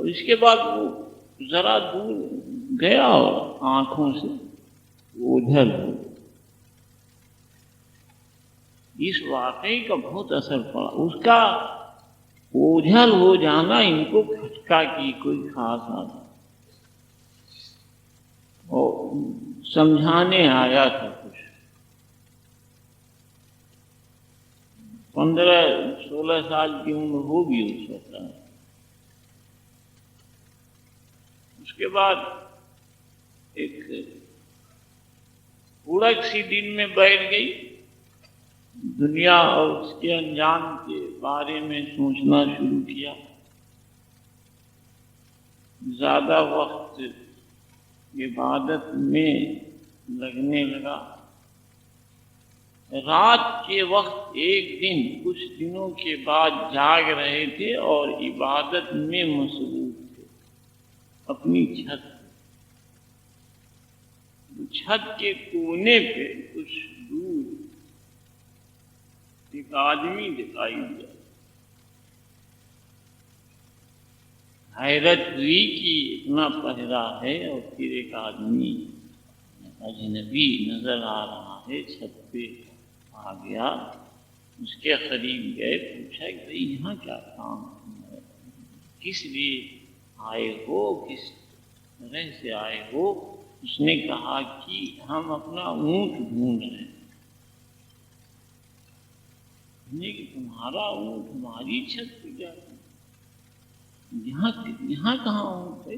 اور اس کے بعد وہ ذرا دور گیا اور آنکھوں سے اوجھل ہو. اس واقعے کا بہت اثر پڑا. اس کا اوجھل ہو جانا ان کو کھٹکا کی کوئی خاص آدمی اور سمجھانے آیا تھا. کچھ 15-16 سال کی عمر ہوگی اس وقت. اس کے بعد ایک اڑک سی دن میں بیٹھ گئی. دنیا اور اس کے انجام کے بارے میں سوچنا شروع کیا. زیادہ وقت عبادت میں لگنے لگا. رات کے وقت ایک دن کچھ دنوں کے بعد جاگ رہے تھے اور عبادت میں مصروف تھے. اپنی چھت کے کونے پہ کچھ دور ایک آدمی دکھائی دیا. حیرت ہوئی کہ اتنا پہرا ہے اور پھر ایک آدمی اجنبی نظر آ رہا ہے. چھت پہ آ گیا, اس کے قریب گئے, پوچھا کہ بھائی یہاں کیا کام ہے, کس لیے آئے ہو, کس طرح سے آئے ہو؟ اس نے کہا کہ ہم اپنا اونٹ ڈھونڈ رہے ہیں. کہ تمہارا اونٹ ہماری چھت پہ جا رہا ہے, یہاں کہاں اونٹ ہے؟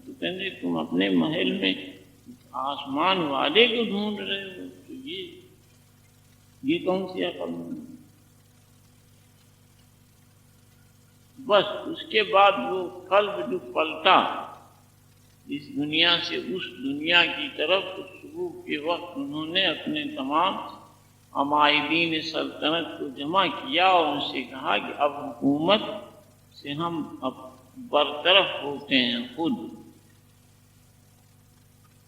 تو کہنے تم اپنے محل میں آسمان والے کو ڈھونڈ رہے ہو, تو یہ کون سی عقل ہے؟ بس اس کے بعد وہ قلب جو پلٹا اس دنیا سے اس دنیا کی طرف, تو صبح کے وقت انہوں نے اپنے تمام عمائدین سلطنت کو جمع کیا اور ان سے کہا کہ اب حکومت سے ہم اب برطرف ہوتے ہیں. خود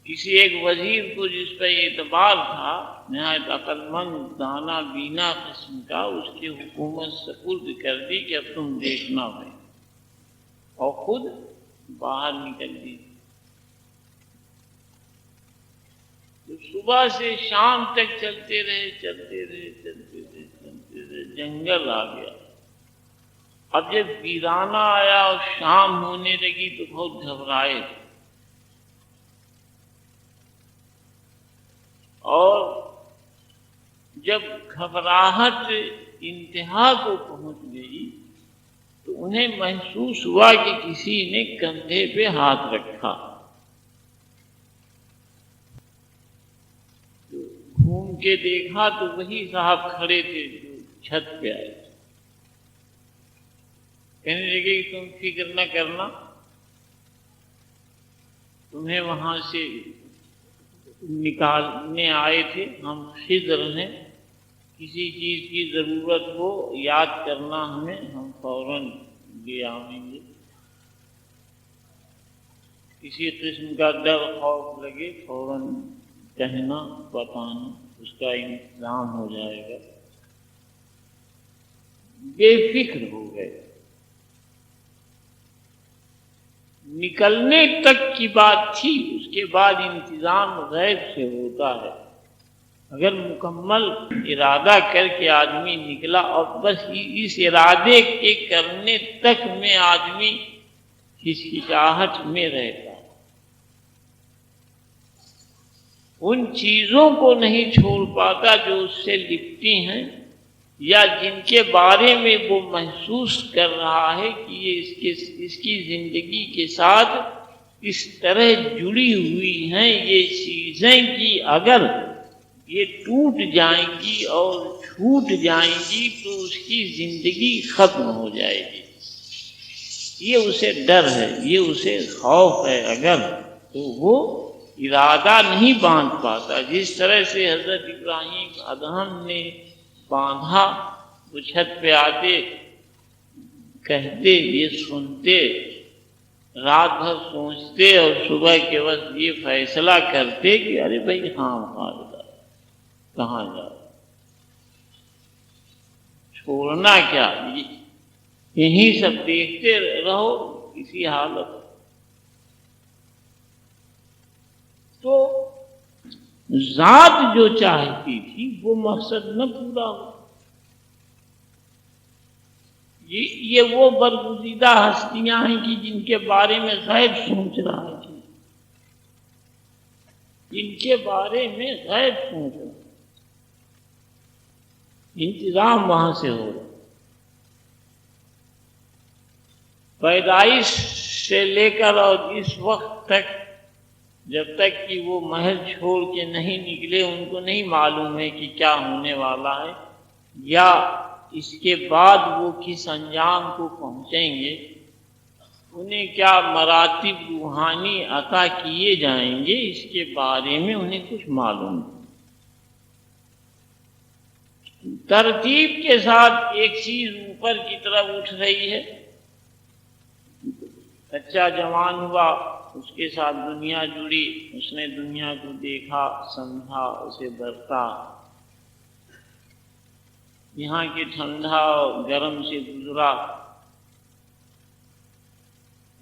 کسی ایک وزیر کو جس پہ اعتبار تھا, نہایت عقل مند دانا بینا قسم کا, اس کی حکومت سپرد کر دی کہ اب تم دیکھنا ہے, اور خود باہر نکل دی. تو صبح سے شام تک چلتے رہے. جنگل آ گیا. اب جب ویرانہ آیا اور شام ہونے لگی تو بہت گھبرائے, اور جب گھبراہٹ انتہا کو پہنچ گئی تو انہیں محسوس ہوا کہ کسی نے کندھے پہ ہاتھ رکھا. تو گھوم کے دیکھا تو وہی صاحب کھڑے تھے جو چھت پہ آئے. کہنے لگے کہ تم فکر نہ کرنا, تمہیں وہاں سے نکالنے آئے تھے, ہم خضر ہیں, کسی چیز کی ضرورت ہو یاد کرنا ہمیں, ہم فوراً لے آئیں گے. کسی قسم کا ڈر خوف لگے فوراً کہنا بتانا, اس کا انتظام ہو جائے گا. بے فکر ہو گئے. نکلنے تک کی بات تھی, اس کے بعد انتظام غیب سے ہوتا ہے. اگر مکمل ارادہ کر کے آدمی نکلا اور بس اس ارادے کے کرنے تک میں آدمی ہچکچاہٹ میں رہتا, ان چیزوں کو نہیں چھوڑ پاتا جو اس سے لپٹی ہیں یا جن کے بارے میں وہ محسوس کر رہا ہے کہ یہ اس کی زندگی کے ساتھ اس طرح جڑی ہوئی ہیں یہ چیزیں کہ اگر یہ ٹوٹ جائیں گی اور چھوٹ جائیں گی تو اس کی زندگی ختم ہو جائے گی. یہ اسے ڈر ہے, یہ اسے خوف ہے. اگر تو وہ ارادہ نہیں باندھ پاتا. جس طرح سے حضرت ابراہیم ادہم نے باندھا, وہ چھت پہ آتے, کہتے, یہ سنتے, رات بھر سوچتے اور صبح کے وقت یہ فیصلہ کرتے کہ ارے بھائی ہاں کہاں جاؤ, چھوڑنا کیا, یہیں سب دیکھتے رہو, اسی حالت. تو ذات جو چاہتی تھی وہ مقصد نہ پورا ہو. یہ وہ برگزیدہ ہستیاں ہیں کہ جن کے بارے میں غیب سوچ رہا ہے، جن کے بارے میں غیب سوچ رہا ہے. انتظام وہاں سے ہو رہا. پیدائش سے لے کر اور اس وقت تک، جب تک کہ وہ محل چھوڑ کے نہیں نکلے، ان کو نہیں معلوم ہے کہ کیا ہونے والا ہے، یا اس کے بعد وہ کس انجام کو پہنچیں گے، انہیں کیا مراتب روحانی عطا کیے جائیں گے، اس کے بارے میں انہیں کچھ معلوم نہیں. ترتیب کے ساتھ ایک چیز اوپر کی طرف اٹھ رہی ہے. بچہ جوان ہوا، اس کے ساتھ دنیا جڑی، اس نے دنیا کو دیکھا، سمجھا، اسے برتا، یہاں کے ٹھنڈا اور گرم سے گزرا.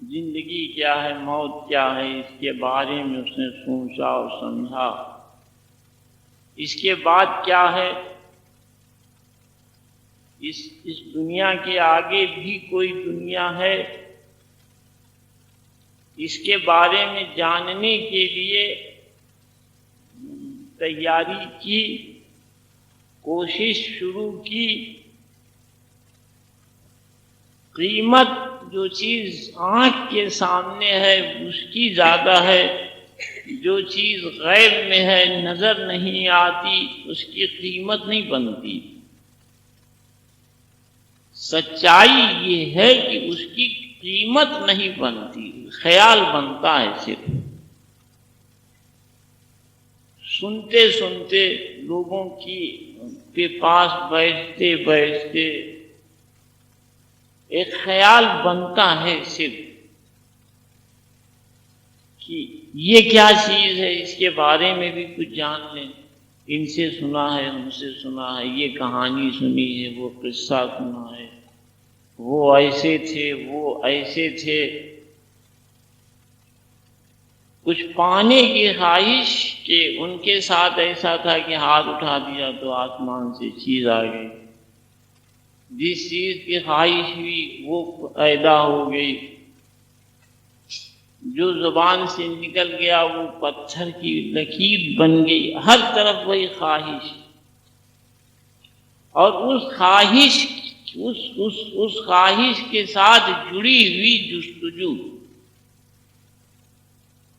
زندگی کیا ہے، موت کیا ہے، اس کے بارے میں اس نے سوچا اور سمجھا. اس کے بعد کیا ہے، اس دنیا کے آگے بھی کوئی دنیا ہے، اس کے بارے میں جاننے کے لیے تیاری کی، کوشش شروع کی. قیمت جو چیز آنکھ کے سامنے ہے اس کی زیادہ ہے، جو چیز غیب میں ہے، نظر نہیں آتی، اس کی قیمت نہیں بنتی. سچائی یہ ہے کہ اس کی قیمت نہیں بنتی، خیال بنتا ہے. صرف سنتے سنتے لوگوں کے پاس بیٹھتے بیٹھتے ایک خیال بنتا ہے صرف کہ یہ کیا چیز ہے، اس کے بارے میں بھی کچھ جان لیں. ان سے سنا ہے، ان سے سنا ہے، یہ کہانی سنی ہے، وہ قصہ سنا ہے، وہ ایسے تھے، وہ ایسے تھے. کچھ پانے کی خواہش کہ ان کے ساتھ ایسا تھا کہ ہاتھ اٹھا دیا تو آسمان سے چیز آ گئی. جس چیز کی خواہش ہوئی وہ پیدا ہو گئی. جو زبان سے نکل گیا وہ پتھر کی لکیر بن گئی. ہر طرف وہی خواہش، اور اس خواہش کے ساتھ جڑی ہوئی جستجو.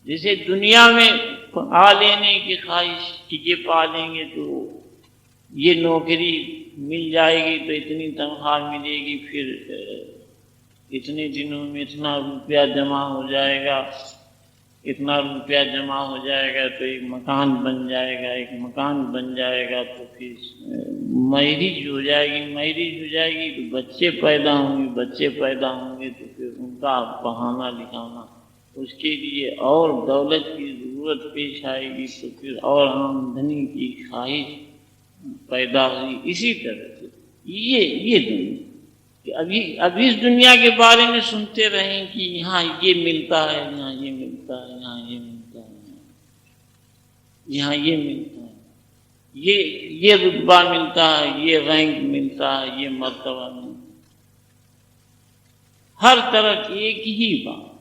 جیسے دنیا میں پا لینے کی خواہش کہ یہ پا لیں گے تو یہ نوکری مل جائے گی تو اتنی تنخواہ ملے گی، پھر اتنے دنوں میں اتنا روپیہ جمع ہو جائے گا، اتنا روپیہ جمع ہو جائے گا تو ایک مکان بن جائے گا، ایک مکان بن جائے گا تو پھر میرج ہو جائے گی، میرج ہو جائے گی تو بچے پیدا ہوں گے، بچے پیدا ہوں گے تو پھر ان کا پڑھانا لکھانا، اس کے لیے اور دولت کی ضرورت پیش آئے گی تو پھر اور آمدنی کی خواہش پیدا ہوئی. اسی طرح سے یہ دنیا کہ ابھی اس دنیا کے بارے میں سنتے رہیں کہ یہاں یہ ملتا ہے، یہاں یہ ملتا ہے، یہاں یہ ملتا ہے، یہاں یہ ملتا ہے، یہ رتبہ ملتا ہے، یہ رینک ملتا ہے، یہ مرتبہ ملتا ہے. ہر طرف ایک ہی بات،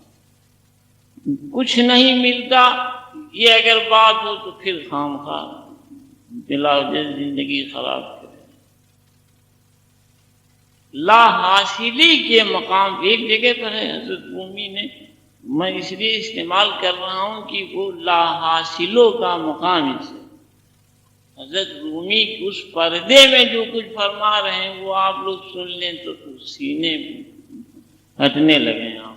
کچھ نہیں ملتا. یہ اگر بات ہو تو پھر خامخواہ بلا وجہ زندگی خراب کرے. لا حاصلی کے مقام ایک جگہ پر ہے حضرت رومی نے، میں اس لیے استعمال کر رہا ہوں کہ وہ لا حاصلوں کا مقام ہے. حضرت رومی اس پردے میں جو کچھ فرما رہے ہیں وہ آپ لوگ سن لیں تو سینے ہٹنے لگے. آپ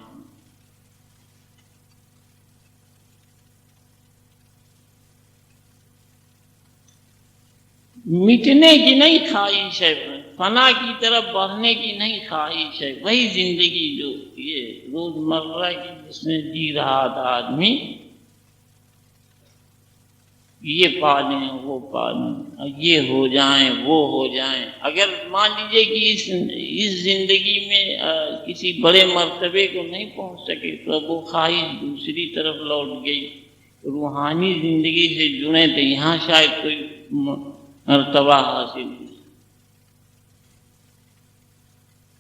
مٹنے کی نہیں خواہش ہے، فنا کی طرف بڑھنے کی نہیں خواہش ہے. وہی زندگی جو یہ روزمرہ کی جس میں جی رہا تھا آدمی، یہ پا لیں وہ پا لیں، یہ ہو جائیں وہ ہو جائیں۔ اگر مان لیجیے کہ اس زندگی میں کسی بڑے مرتبے کو نہیں پہنچ سکے تو اب وہ خواہش دوسری طرف لوٹ گئی، روحانی زندگی سے جڑیں تو یہاں شاید کوئی مرتبہ حاصل ہو۔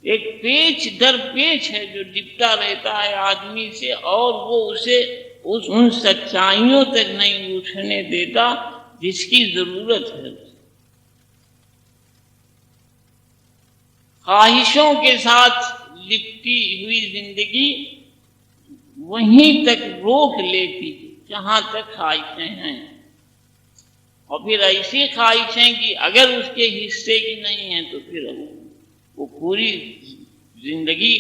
ایک پیچ در پیچ ہے جو لپٹا رہتا ہے آدمی سے، اور وہ اسے ان سچائیوں تک نہیں اٹھنے دیتا جس کی ضرورت ہے۔ خواہشوں کے ساتھ لپٹی ہوئی زندگی وہیں تک روک لیتی جہاں تک خواہشیں ہیں، اور پھر ایسی خواہشیں کہ اگر اس کے حصے کی نہیں ہیں تو پھر وہ پوری زندگی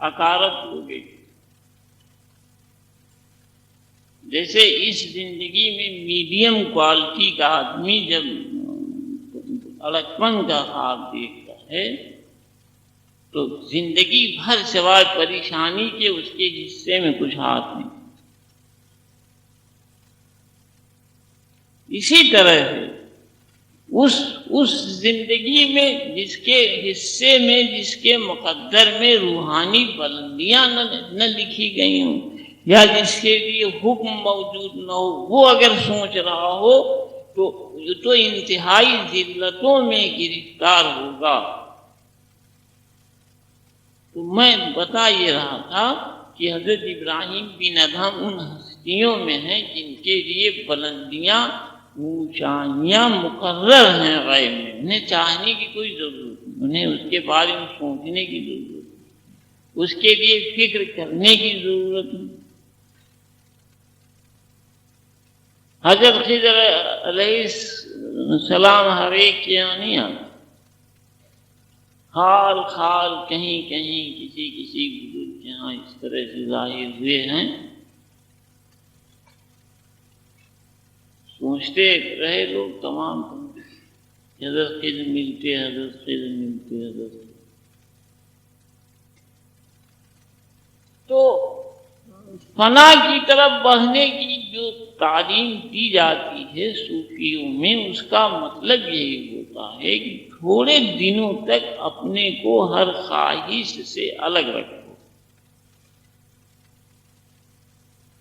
عکارت ہو گئی۔ جیسے اس زندگی میں میڈیم کوالٹی کا آدمی جب اڑکپن کا خواب دیکھتا ہے تو زندگی بھر سوائے پریشانی کے اس کے حصے میں کچھ ہاتھ نہیں۔ اسی طرح ہے اس زندگی میں جس کے حصے میں، جس کے مقدر میں روحانی بلندیاں نہ لکھی گئی ہوں، یا جس کے لیے حکم موجود نہ ہو، وہ اگر سوچ رہا ہو تو انتہائی ذلتوں میں گرفتار ہوگا۔ تو میں بتا یہ رہا تھا کہ حضرت ابراہیم بن ادہم ان ہستیوں میں ہیں جن کے لیے بلندیاں، اونچائیاں مقرر ہیں غیب میں، انہیں چاہنے کی کوئی ضرورت نہیں، انہیں اس کے بارے میں سوچنے کی ضرورت نہیں، اس کے لیے فکر کرنے کی ضرورت نہیں۔ حضرت خضر علیہ السلام ہر ایک کے یہاں نہیں آتے، خال خال کہیں کہیں کسی بزرگ کے یہاں اس طرح سے ظاہر ہوئے ہیں۔ سوچتے رہے لوگ تمام حضرت خضر ملتے، حضرت خضر ملتے، حضرت خضر۔ تو فنا کی طرف بڑھنے کی جو تعلیم دی جاتی ہے صوفیوں میں، اس کا مطلب یہی ہوتا ہے کہ تھوڑے دنوں تک اپنے کو ہر خواہش سے الگ رکھو۔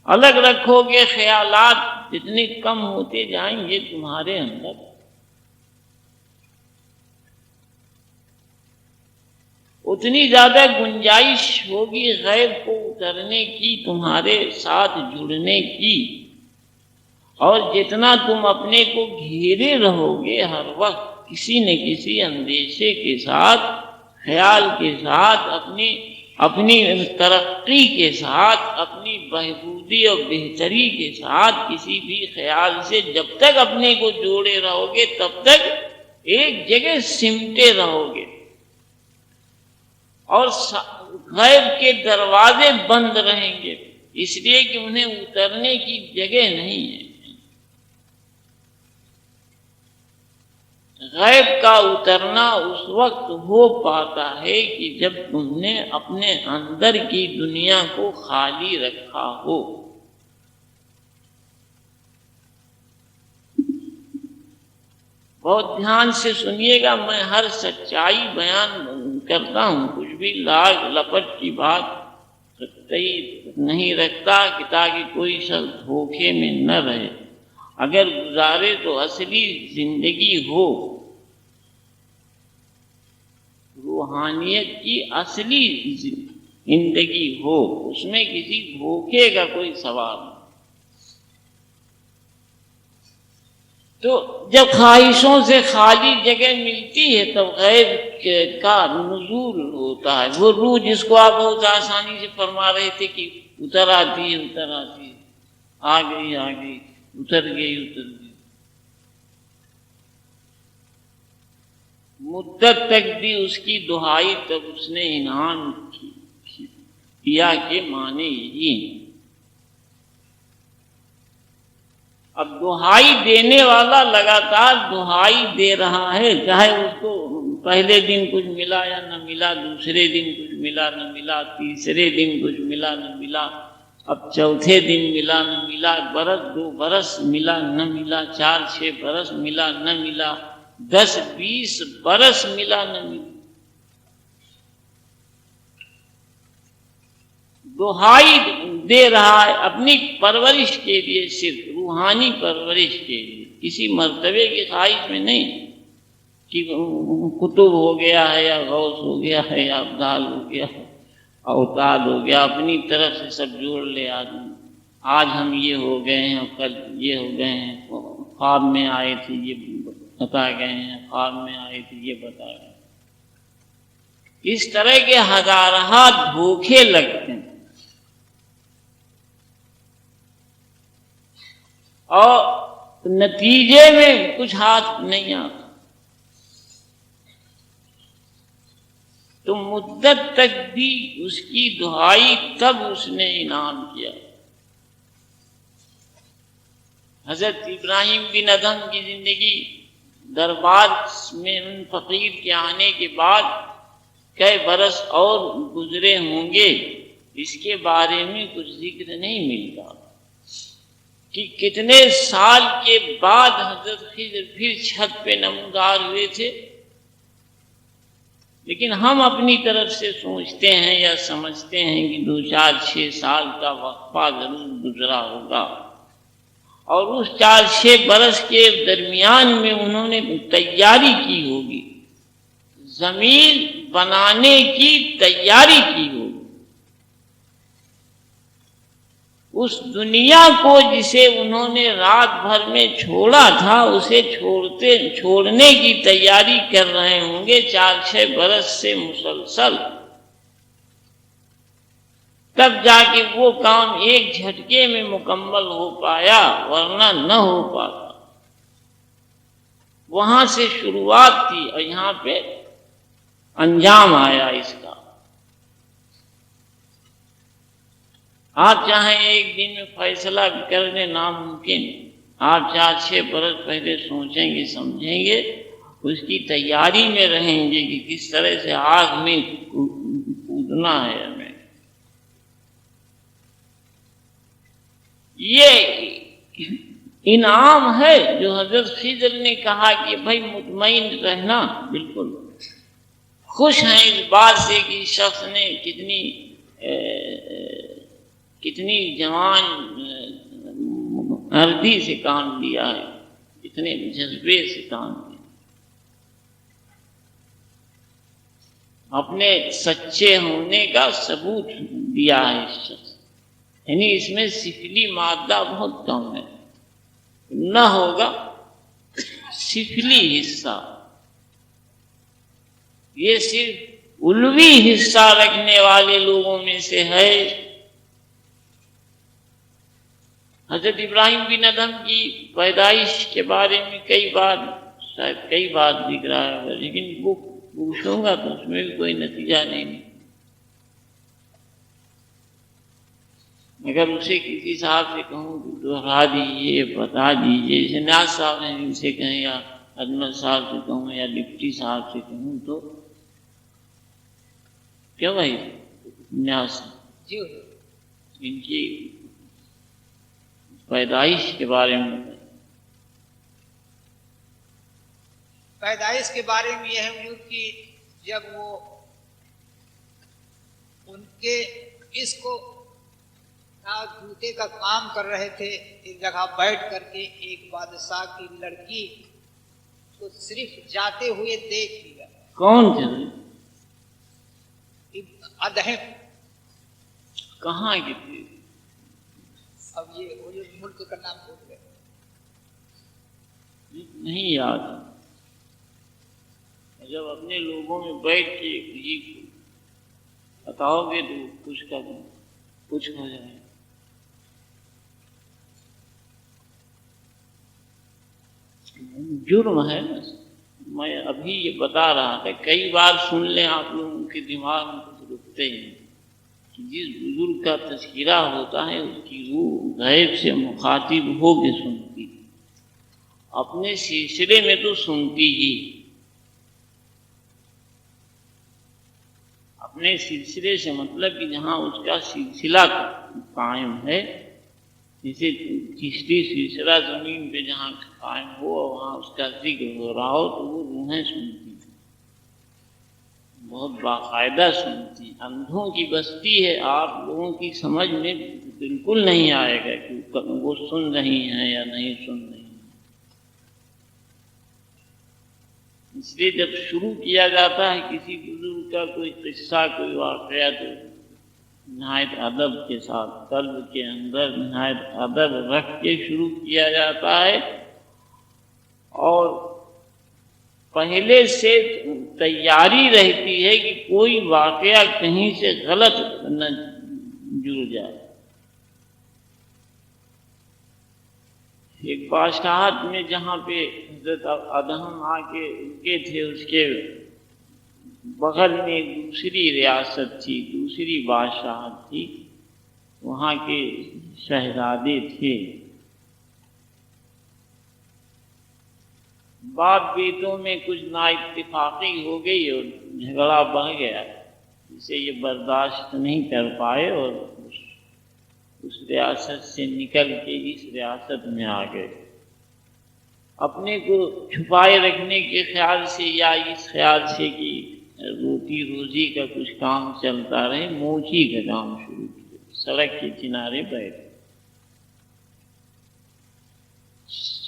الگ رکھو گے، خیالات جتنے کم ہوتے جائیں گے تمہارے اندر، اتنی زیادہ گنجائش ہوگی غیب کو اترنے کی، تمہارے ساتھ جڑنے کی، اور جتنا تم اپنے کو گھیرے رہو گے ہر وقت کسی نہ کسی اندیشے کے ساتھ، خیال کے ساتھ، اپنی ترقی کے ساتھ، اپنی بہبودی اور بہتری کے ساتھ کسی بھی خیال سے جب تک اپنے کو جوڑے رہو گے تب تک ایک جگہ سمٹے رہو گے، اور غیب کے دروازے بند رہیں گے، اس لیے کہ انہیں اترنے کی جگہ نہیں ہے۔ غیب کا اترنا اس وقت ہو پاتا ہے کہ جب تم نے اپنے اندر کی دنیا کو خالی رکھا ہو۔ بہت دھیان سے سنیے گا، میں ہر سچائی بیان کرتا ہوں، کچھ بھی لاگ لپٹ کی بات نہیں رکھتا کہ تاکہ کوئی شخص دھوکے میں نہ رہے۔ اگر گزارے تو اصلی زندگی ہو، روحانیت کی اصلی زندگی ہو، اس میں کسی دھوکے کا کوئی سوال نہیں۔ تو جب خواہشوں سے خالی جگہ ملتی ہے تب غیب کا نزول ہوتا ہے۔ وہ روح جس کو آپ بہت آسانی سے فرما رہے تھے کہ اتر آتی ہے، آ گئی، اتر گئی۔ مدت تک بھی اس کی دہائی تب اس نے انعام کیا کہ مانے یہی ہیں۔ اب دہائی دینے والا لگاتار دہائی دے رہا ہے، چاہے اس کو پہلے دن کچھ ملا یا نہ ملا، دوسرے دن کچھ ملا نہ ملا، تیسرے دن کچھ ملا نہ ملا، اب چوتھے دن ملا نہ ملا، برس 2 برس ملا نہ ملا، 4 6 برس ملا نہ ملا، 10 20 برس ملا نہ ملا۔ دہائی دے رہا ہے اپنی پرورش کے لیے، صرف روحانی پرورش کے لیے، کسی مرتبے کی خواہش میں نہیں کہ قطب ہو گیا ہے یا غوث ہو گیا ہے یا ابدال ہو گیا ہے، اوتاد ہو گیا، اپنی طرف سے سب جوڑ لے آدمی۔ آج ہم یہ ہو گئے ہیں، کل یہ ہو گئے ہیں، خواب میں آئے تھے یہ بتا گئے ہیں، خواب میں آئے تھے یہ بتا گئے۔ اس طرح کے ہزارہا دھوکے لگتے ہیں، اور نتیجے میں کچھ ہاتھ نہیں آتا۔ تو مدت تک بھی اس کی دہائی تب اس نے انعام کیا۔ حضرت ابراہیم بن ادہم کی زندگی دربار میں ان فقیر کے آنے کے بعد کئی برس اور گزرے ہوں گے، اس کے بارے میں کچھ ذکر نہیں ملتا کہ کتنے سال کے بعد حضرت خضر پھر چھت پہ نمودار ہوئے تھے۔ لیکن ہم اپنی طرف سے سوچتے ہیں یا سمجھتے ہیں کہ 2 4 6 سال کا وقفہ ضرور گزرا ہوگا، اور اس 4 6 برس کے درمیان میں انہوں نے تیاری کی ہوگی، زمین بنانے کی تیاری کی ہوگی۔ اس دنیا کو جسے انہوں نے رات بھر میں چھوڑا تھا، اسے چھوڑنے کی تیاری کر رہے ہوں گے 4 6 برس سے مسلسل، تب جا کے وہ کام ایک جھٹکے میں مکمل ہو پایا، ورنہ نہ ہو پاتا۔ وہاں سے شروعات تھی اور یہاں پہ انجام آیا اس کا۔ آپ چاہیں ایک دن میں فیصلہ کر دیں، ناممکن۔ آپ 4 6 برس پہلے سوچیں گے، سمجھیں گے، اس کی تیاری میں رہیں گے کہ کس طرح سے آگ میں کودنا ہے ہمیں۔ یہ انعام ہے جو حضرت خضر نے کہا کہ بھائی مطمئن رہنا، بالکل خوش ہیں اس بات سے کہ شخص نے کتنی جوان مردی سے کام لیا ہے، کتنے جذبے سے کام لیا، اپنے سچے ہونے کا ثبوت دیا ہے اس شخص۔ یعنی اس میں سفلی مادہ بہت کم ہے، نہ ہوگا سفلی حصہ، یہ صرف علوی حصہ رکھنے والے لوگوں میں سے ہے۔ حضرت ابراہیم بن ادہم کی پیدائش کے بارے میں کئی بار ذکر آیا ہے، لیکن وہ پوچھوں گا تو اس میں بھی کوئی نتیجہ نہیں۔ اگر اسے کسی صاحب سے کہوں کہ دوہرا دیجیے، بتا دیجیے، جیسے نیاز صاحب نے ان سے کہیں، یا اجمل صاحب سے کہوں، یا ڈپٹی صاحب سے کہوں، تو کیوں بھائی نیاز صاحب جی ان کی پیدائش کے بارے میں؟ پیدائش کے بارے میں یہ ہے حضور کہ جب وہ ان کے اس کو جوتے کا کام کر رہے تھے، ایک جگہ بیٹھ کر کے ایک بادشاہ کی لڑکی کو صرف جاتے ہوئے دیکھ لیا۔ کون تھے؟ ادہم۔ کہاں کی تھی؟ اب یہ وہ جو ملک کا نام بھول گئے، نہیں یاد۔ جب اپنے لوگوں میں بیٹھ کے کسی کو بتاؤ گے تو کچھ ہو جائے۔ جرم ہے نا، میں ابھی یہ بتا رہا تھا، کئی بار سن لیں آپ لوگوں کے دماغ میں کچھ رکتے ہیں کہ جس بزرگ کا تذکرہ ہوتا ہے اس کی روح غیب سے مخاطب ہو کے سنتی، اپنے سلسلے میں تو سنتی ہی، اپنے سلسلے سے مطلب کہ جہاں اس کا سلسلہ قائم ہے، جسے چشتی سلسلہ زمین پہ جہاں قائم ہو اور وہاں اس کا ذکر ہو رہا ہو تو وہ روحیں سنتی، بہت باقاعدہ سنتی۔ اندھوں کی بستی ہے، آپ لوگوں کی سمجھ میں بالکل نہیں آئے گا کہ وہ سن رہی ہیں یا نہیں سن رہی ہیں۔ اس لیے جب شروع کیا جاتا ہے کسی بزرگ کا کوئی قصہ، کوئی واقعہ، تو نہایت ادب کے ساتھ، قلب کے اندر نہایت ادب رکھ کے شروع کیا جاتا ہے، اور پہلے سے تیاری رہتی ہے کہ کوئی واقعہ کہیں سے غلط نہ جڑ جائے۔ ایک بادشاہت میں جہاں پہ حضرت ادہم آ کے رکے تھے، اس کے بغل میں ایک دوسری ریاست تھی، دوسری بادشاہت تھی، وہاں کے شہزادے تھے۔ باپ بیٹوں میں کچھ نااتفاقی ہو گئی اور جھگڑا بڑھ گیا، جسے یہ برداشت نہیں کر پائے اور اس ریاست سے نکل کے اس ریاست میں آ گئے۔ اپنے کو چھپائے رکھنے کے خیال سے یا اس خیال سے کہ روٹی روزی کا کچھ کام چلتا رہے، موچی کا کام شروع کیا، سڑک کے کنارے بیٹھے۔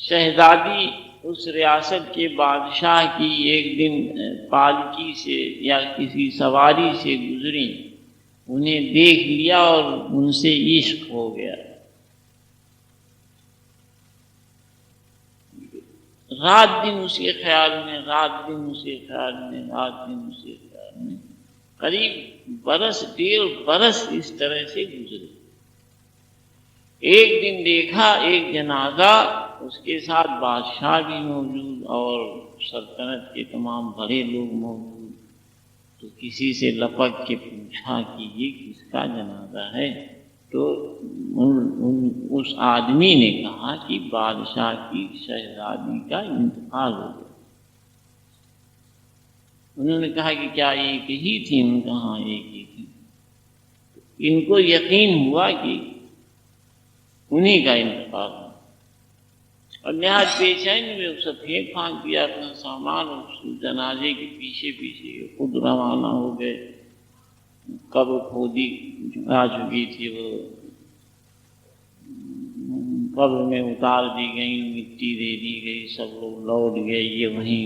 شہزادی اس ریاست کے بادشاہ کی ایک دن پالکی سے یا کسی سواری سے گزری، انہیں دیکھ لیا اور ان سے عشق ہو گیا۔ رات دن اس کے خیال میں، رات دن اس کے خیال میں، رات دن اس کے خیال میں، قریب برس، 1.5 برس اس طرح سے گزرے۔ ایک دن دیکھا ایک جنازہ، اس کے ساتھ بادشاہ بھی موجود اور سلطنت کے تمام بڑے لوگ موجود، تو کسی سے لپک کے پوچھا کہ یہ کس کا جنازہ ہے؟ تو اس آدمی نے کہا کہ بادشاہ کی شہزادی کا انتقال ہو گیا۔ انہوں نے کہا کہ کیا ایک ہی تھی؟ انہوں نے کہا ہاں ایک ہی تھی۔ ان کو یقین ہوا کہ انہی کا انتقال ہوا، اور نہایت بے چین میں اسے پھینک پھانک دیا اپنا سامان، اور اس جنازے کے پیچھے پیچھے خود روانہ ہو گئے۔ قبر کھودی آ چکی تھی، وہ قبر میں اتار دی گئی، مٹی دے دی گئی، سب لوگ لوٹ گئے، یہ وہیں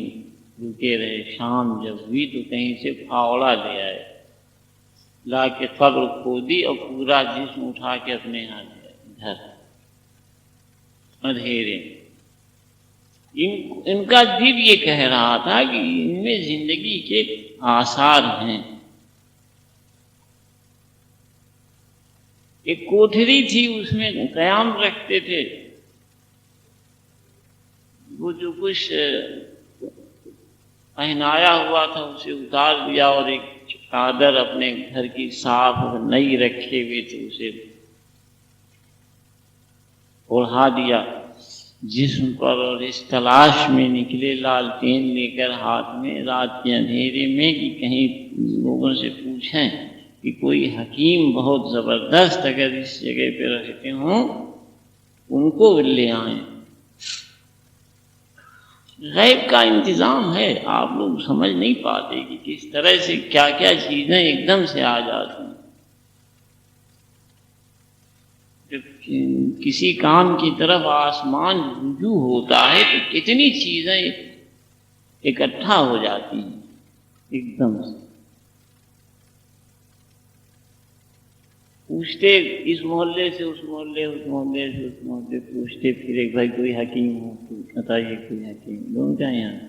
رکے رہے۔ شام جب ہوئی تو کہیں سے پھاوڑا لے آئے، لا کے قبر کھودی اور پورا جسم اٹھا کے اپنے یہاں لے آئے گھر اندھیرے۔ ان کا دل یہ کہہ رہا تھا کہ ان میں زندگی کے آثار ہیں۔ ایک کوٹھری تھی، اس میں قیام رکھتے تھے، وہ جو کچھ پہنایا ہوا تھا اسے اتار دیا، اور ایک چادر اپنے گھر کی صاف نئی رکھے ہوئے تھے اسے اوڑھا دیا جسم پر، اور اس تلاش میں نکلے لالٹین لے کر ہاتھ میں رات کے اندھیرے میں کہ کہیں لوگوں سے پوچھیں کہ کوئی حکیم بہت زبردست اگر اس جگہ پہ رہتے ہوں ان کو لے آئیں۔ غیب کا انتظام ہے، آپ لوگ سمجھ نہیں پاتے کہ کس طرح سے کیا کیا چیزیں ایک دم سے آ جاتی ہیں۔ جب کسی کام کی طرف آسمان رجوع ہوتا ہے تو کتنی چیزیں اکٹھا ہو جاتی ہیں ایک دم سے۔ پوچھتے اس محلے سے اس محلے، اس محلے سے اس محلے، پوچھتے پھر ایک بھائی کوئی حکیم ہو تو بتائیے کوئی حکیم، لوگ جائیں یہاں۔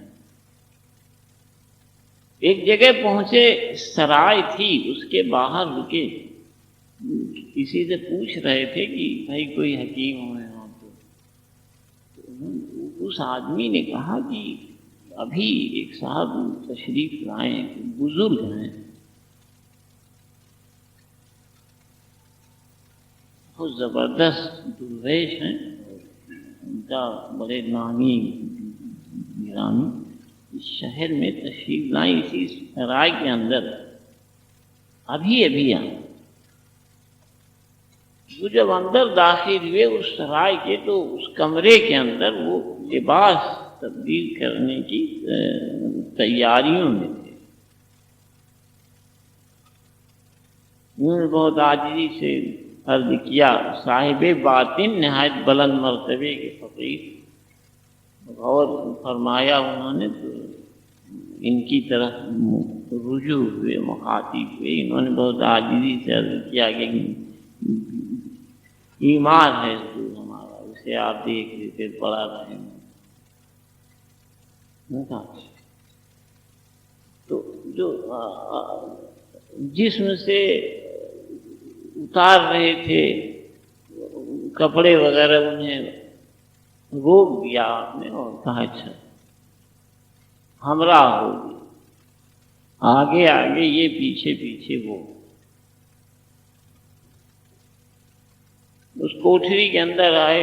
ایک جگہ پہنچے، سرائے تھی، اس کے باہر رکے، کسی سے پوچھ رہے تھے کہ بھائی کوئی حکیم ہو یہاں تو اس آدمی نے کہا کہ ابھی ایک صاحب تشریف لائے ہیں، بزرگ ہیں، بہت زبردست درویش ہیں، ان کا بڑے نامی گرامی اس شہر میں تشریف لائیں، اسی سرائے کے اندر۔ ابھی ابھی آئے. وہ جب اندر داخل ہوئے اس سرائے کے تو اس کمرے کے اندر وہ لباس تبدیل کرنے کی تیاریوں میں تھے. انہوں نے بہت عاجزی سے عرض کیا. صاحب باطن نہایت بلند مرتبے کے فقیر غور فرمایا انہوں نے تو ان کی طرف رجوع ہوئے، مخاطب ہوئے. انہوں نے بہت عاجزی سے عرض کیا کہ ایمان ہے تو ہمارا، اسے آپ دیکھ لیتے پڑا رہے. تو جو جسم سے اتار رہے تھے کپڑے وغیرہ انہیں روک دیا آپ نے اور کہا اچھا ہمراہ ہو گئی، آگے آگے یہ پیچھے پیچھے وہ. اس کوٹھری کے اندر آئے،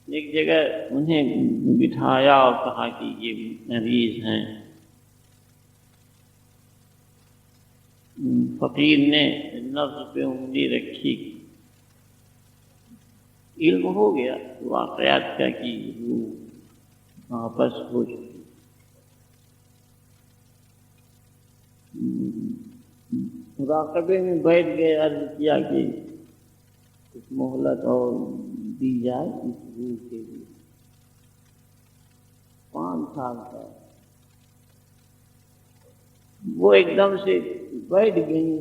ایک جگہ انہیں بٹھایا اور کہا کہ یہ مریض ہیں. فقیر نے نبض پہ انگلی رکھی، علم ہو گیا واقعات کا کہ وہ واپس ہو چکی. مراقبے میں بیٹھ گئے، عرض کیا کہ کچھ مہلت اور دی جائے اس روح کے لیے. 5 سال کا وہ ایک دم سے بیٹھ گئی،